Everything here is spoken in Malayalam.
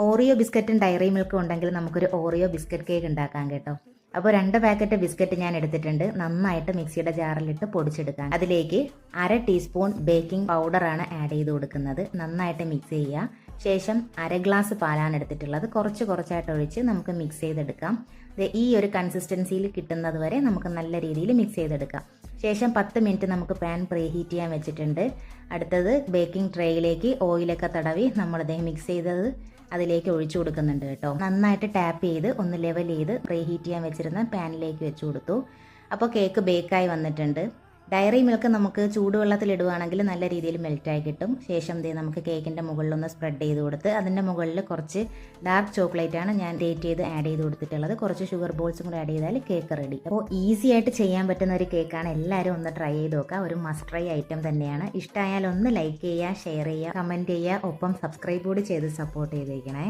ഓറിയോ ബിസ്ക്കറ്റും ഡയറി മിൽക്കും ഉണ്ടെങ്കിൽ നമുക്കൊരു ഓറിയോ ബിസ്ക്കറ്റ് കേക്ക് ഉണ്ടാക്കാം കേട്ടോ. അപ്പോൾ 2 പാക്കറ്റ് ബിസ്ക്കറ്റ് ഞാൻ എടുത്തിട്ടുണ്ട്. നന്നായിട്ട് മിക്സിയുടെ ജാറിലിട്ട് പൊടിച്ചെടുക്കാം. അതിലേക്ക് 1/2 ടീസ്പൂൺ ബേക്കിംഗ് പൗഡറാണ് ആഡ് ചെയ്ത് കൊടുക്കുന്നത്. നന്നായിട്ട് മിക്സ് ചെയ്യുക. ശേഷം 1/2 ഗ്ലാസ് പാലാണ് എടുത്തിട്ടുള്ളത്. കുറച്ചായിട്ട് ഒഴിച്ച് നമുക്ക് മിക്സ് ചെയ്തെടുക്കാം. ഈ ഒരു കൺസിസ്റ്റൻസിയിൽ കിട്ടുന്നത് വരെ നമുക്ക് നല്ല രീതിയിൽ മിക്സ് ചെയ്തെടുക്കാം. ശേഷം 10 മിനിറ്റ് നമുക്ക് പാൻ പ്രീ ഹീറ്റ് ചെയ്യാൻ വെച്ചിട്ടുണ്ട്. അടുത്തത് ബേക്കിംഗ് ട്രേയിലേക്ക് ഓയിലൊക്കെ തടവി നമ്മളിത് മിക്സ് ചെയ്തത് അതിലേക്ക് ഒഴിച്ചു കൊടുക്കുന്നുണ്ട് കേട്ടോ. നന്നായിട്ട് ടാപ്പ് ചെയ്ത് ഒന്ന് ലെവൽ ചെയ്ത് പ്രീ ഹീറ്റ് ചെയ്യാൻ വെച്ചിരുന്ന പാനിലേക്ക് വെച്ച് കൊടുത്തു. അപ്പോൾ കേക്ക് ബേക്കായി വന്നിട്ടുണ്ട്. ഡയറി മിൽക്ക് നമുക്ക് ചൂടുവെള്ളത്തിൽ ഇടുവാണെങ്കിൽ നല്ല രീതിയിൽ മെൽറ്റായി കിട്ടും. ശേഷം നമുക്ക് കേക്കിൻ്റെ മുകളിലൊന്ന് സ്പ്രെഡ് ചെയ്ത് കൊടുത്ത് അതിൻ്റെ മുകളിൽ കുറച്ച് ഡാർക്ക് ചോക്ലേറ്റ് ആണ് ഞാൻ ഡേറ്റ് ചെയ്ത് ആഡ് ചെയ്ത് കൊടുത്തിട്ടുള്ളത്. കുറച്ച് ഷുഗർ ബോൾസും കൂടെ ആഡ് ചെയ്താൽ കേക്ക് റെഡി. അപ്പോൾ ഈസി ആയിട്ട് ചെയ്യാൻ പറ്റുന്ന ഒരു കേക്കാണ്. എല്ലാവരും ഒന്ന് ട്രൈ ചെയ്ത് നോക്കുക. ഒരു മസ്റ്റ് ട്രൈ ഐറ്റം തന്നെയാണ്. ഇഷ്ടമായാൽ ഒന്ന് ലൈക്ക് ചെയ്യുക, ഷെയർ ചെയ്യുക, കമൻറ്റ് ചെയ്യുക, ഒപ്പം സബ്സ്ക്രൈബ് കൂടി ചെയ്ത് സപ്പോർട്ട് ചെയ്തേക്കണേ.